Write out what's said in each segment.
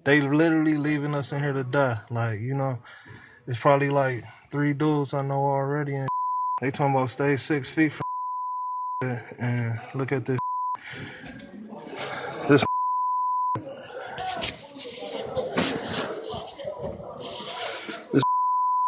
They literally leaving us in here to die. Like, it's probably like 3 dudes I know already, and they talking about stay 6 feet from it. And look at this this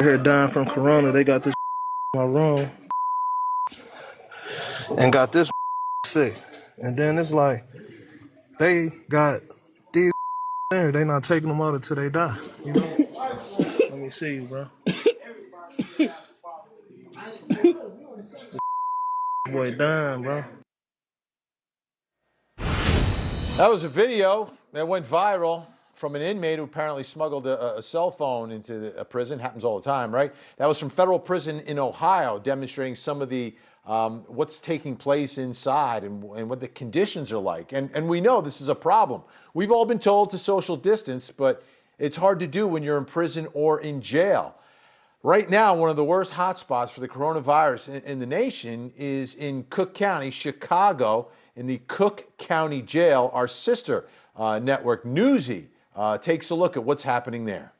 here dying from corona. They got this in my room and got this sick. And then it's like they got these there. They not taking them out until they die. You know? Let me see you, bro. Boy dying, bro. That was a video that went viral from an inmate who apparently smuggled a cell phone into a prison. Happens all the time, right? That was from federal prison in Ohio, demonstrating some of the what's taking place inside and what the conditions are like. And we know this is a problem. We've all been told to social distance, but it's hard to do when you're in prison or in jail. Right now, one of the worst hotspots for the coronavirus in the nation is in Cook County, Chicago, in the Cook County Jail. Our sister network, Newsy, takes a look at what's happening there.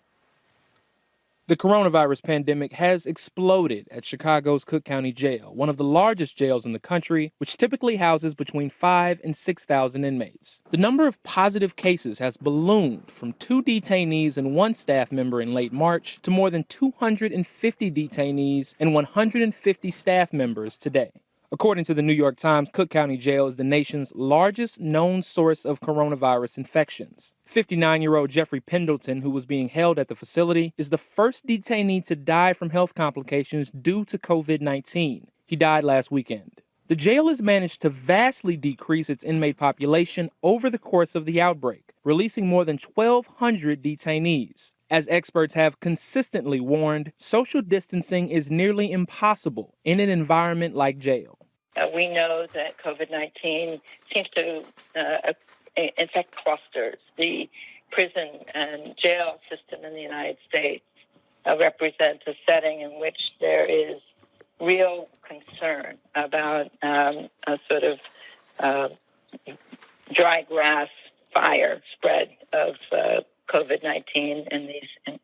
The coronavirus pandemic has exploded at Chicago's Cook County Jail, one of the largest jails in the country, which typically houses between 5,000 and 6,000 inmates. The number of positive cases has ballooned from 2 detainees and 1 staff member in late March to more than 250 detainees and 150 staff members today. According to the New York Times, Cook County Jail is the nation's largest known source of coronavirus infections. 59-year-old Jeffrey Pendleton, who was being held at the facility, is the first detainee to die from health complications due to COVID-19. He died last weekend. The jail has managed to vastly decrease its inmate population over the course of the outbreak, releasing more than 1,200 detainees. As experts have consistently warned, social distancing is nearly impossible in an environment like jail. We know that COVID-19 seems to infect clusters. The prison and jail system in the United States represents a setting in which there is real concern about a sort of dry grass fire spread of COVID-19 in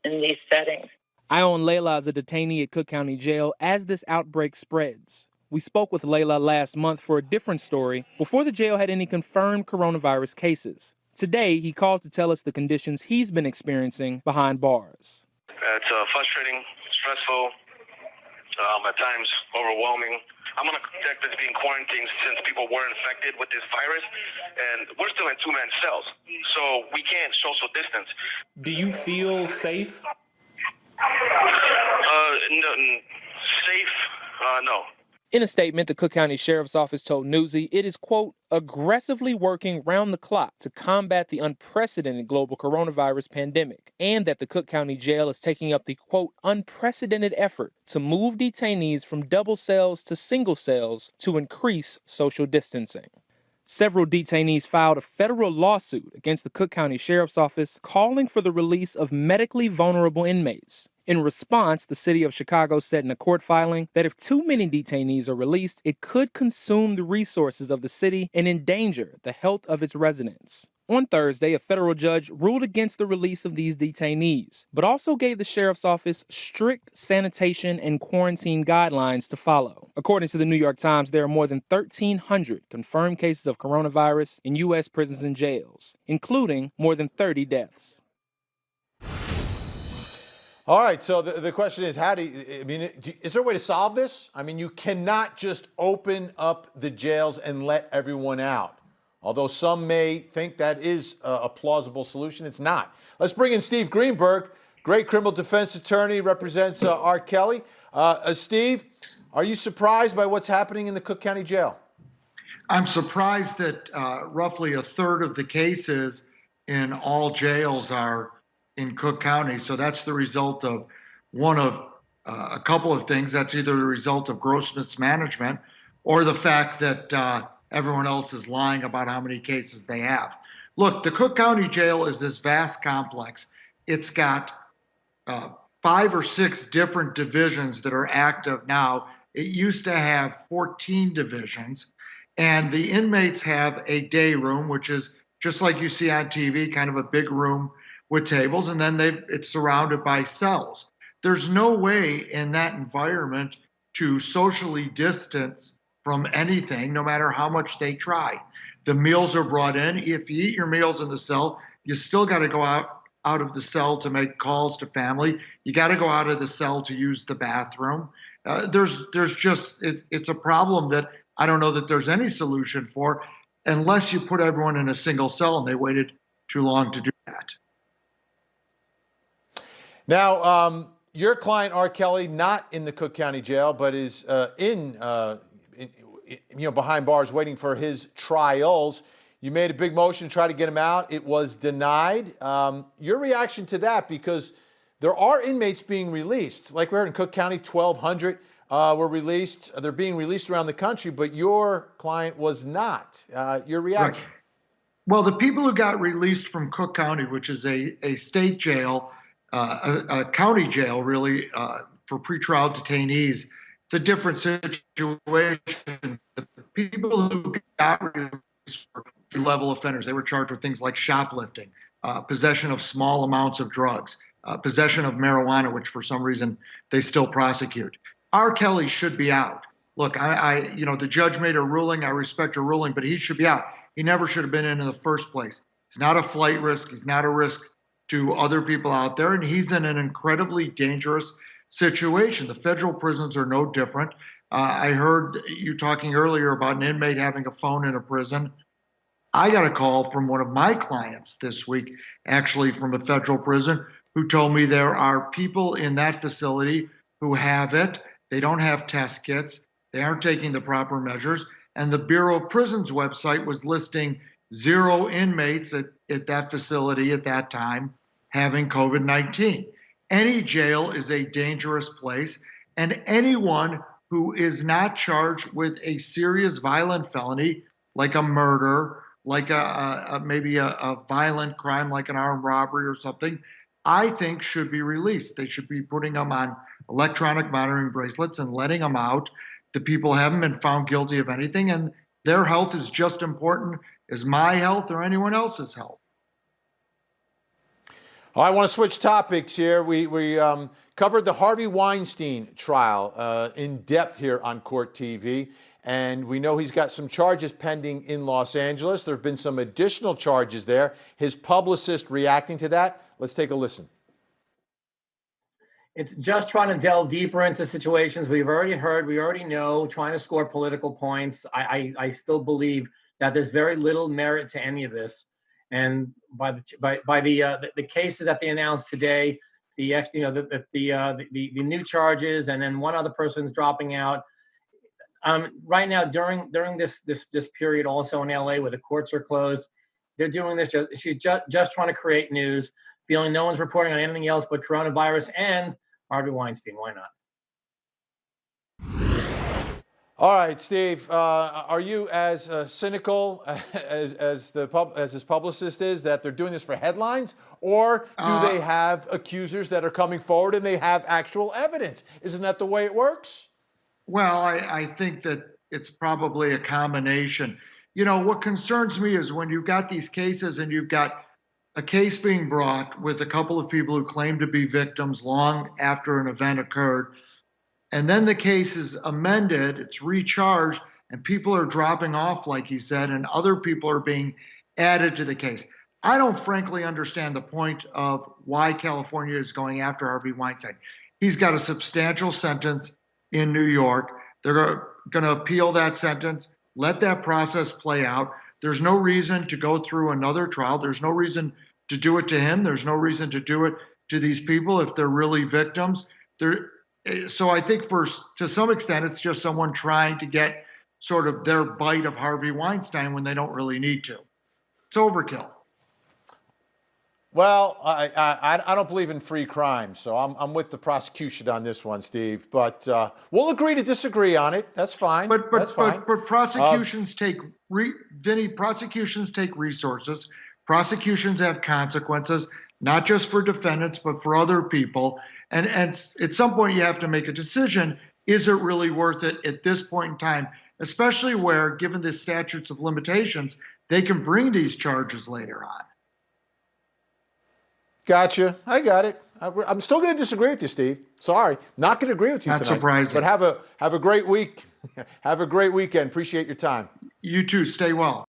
these settings. Ion Layla is a detainee at Cook County Jail as this outbreak spreads. We spoke with Layla last month for a different story before the jail had any confirmed coronavirus cases. Today, he called to tell us the conditions he's been experiencing behind bars. It's frustrating, stressful, at times overwhelming. I'm unaffected being quarantined since people were infected with this virus, and we're still in 2-man cells, so we can't social distance. Do you feel safe? No, safe? No. In a statement, the Cook County Sheriff's Office told Newsy it is, quote, aggressively working round the clock to combat the unprecedented global coronavirus pandemic, and that the Cook County Jail is taking up the, quote, unprecedented effort to move detainees from double cells to single cells to increase social distancing. Several detainees filed a federal lawsuit against the Cook County Sheriff's Office calling for the release of medically vulnerable inmates. In response, the city of Chicago said in a court filing that if too many detainees are released, it could consume the resources of the city and endanger the health of its residents. On Thursday, a federal judge ruled against the release of these detainees, but also gave the sheriff's office strict sanitation and quarantine guidelines to follow. According to the New York Times, there are more than 1,300 confirmed cases of coronavirus in U.S. prisons and jails, including more than 30 deaths. All right, so the question is, is there a way to solve this? I mean, you cannot just open up the jails and let everyone out. Although some may think that is a plausible solution, it's not. Let's bring in Steve Greenberg, great criminal defense attorney, represents R. Kelly. Steve, are you surprised by what's happening in the Cook County Jail? I'm surprised that roughly a third of the cases in all jails are in Cook County. So that's the result of one of a couple of things. That's either the result of gross mismanagement or the fact that everyone else is lying about how many cases they have. Look, the Cook County Jail is this vast complex. It's got 5 or 6 different divisions that are active now. It used to have 14 divisions, and the inmates have a day room, which is just like you see on TV, kind of a big room with tables, and then it's surrounded by cells. There's no way in that environment to socially distance from anything, no matter how much they try. The meals are brought in. If you eat your meals in the cell, you still got to go out of the cell to make calls to family. You got to go out of the cell to use the bathroom. It's a problem that I don't know that there's any solution for, unless you put everyone in a single cell, and they waited too long to do that. Now, your client, R. Kelly, not in the Cook County Jail, but is behind bars waiting for his trials. You made a big motion to try to get him out. It was denied. Your reaction to that, because there are inmates being released. Like we heard in Cook County, 1,200 were released. They're being released around the country, but your client was not. Your reaction? Right. Well, the people who got released from Cook County, which is a state jail, a county jail really, for pretrial detainees, it's a different situation. The people who got released were level offenders. They were charged with things like shoplifting, possession of small amounts of drugs, possession of marijuana, which for some reason they still prosecute. R. Kelly should be out. Look, the judge made a ruling. I respect a ruling, but he should be out. He never should have been in the first place. He's not a flight risk. He's not a risk to other people out there, and he's in an incredibly dangerous situation. The federal prisons are no different. I heard you talking earlier about an inmate having a phone in a prison. I got a call from one of my clients this week, actually from a federal prison, who told me there are people in that facility who have it. They don't have test kits. They aren't taking the proper measures. And the Bureau of Prisons website was listing 0 inmates at that facility at that time having COVID-19. Any jail is a dangerous place, and anyone who is not charged with a serious violent felony, like a murder, like maybe a violent crime like an armed robbery or something, I think should be released. They should be putting them on electronic monitoring bracelets and letting them out. The people haven't been found guilty of anything, and their health is just important as my health or anyone else's health. I want to switch topics here. We covered the Harvey Weinstein trial in depth here on Court TV, and we know he's got some charges pending in Los Angeles. There have been some additional charges there. His publicist reacting to that. Let's take a listen. It's just trying to delve deeper into situations we've already heard, we already know, trying to score political points. I still believe that there's very little merit to any of this. And by the cases that they announced today, the new charges, and then one other person's dropping out. Right now, during this period, also in LA, where the courts are closed, they're doing this. She's just trying to create news, feeling no one's reporting on anything else but coronavirus and Harvey Weinstein. Why not? All right, Steve, are you as cynical as his publicist is, that they're doing this for headlines, or do they have accusers that are coming forward and they have actual evidence? Isn't that the way it works? Well, I think that it's probably a combination. What concerns me is when you've got these cases and you've got a case being brought with a couple of people who claim to be victims long after an event occurred, and then the case is amended, it's recharged, and people are dropping off, like he said, and other people are being added to the case. I don't frankly understand the point of why California is going after Harvey Weinstein. He's got a substantial sentence in New York. They're going to appeal that sentence, let that process play out. There's no reason to go through another trial. There's no reason to do it to him. There's no reason to do it to these people if they're really victims. So I think to some extent, it's just someone trying to get sort of their bite of Harvey Weinstein when they don't really need to. It's overkill. Well, I don't believe in free crime, so I'm with the prosecution on this one, Steve. But we'll agree to disagree on it. That's fine. But prosecutions prosecutions take resources. Prosecutions have consequences, not just for defendants, but for other people. And at some point, you have to make a decision. Is it really worth it at this point in time, especially where, given the statutes of limitations, they can bring these charges later on? Gotcha. I got it. I'm still going to disagree with you, Steve. Sorry, not going to agree with you Not tonight. surprising. But have a great week. Have a great weekend. Appreciate your time. You too. Stay well.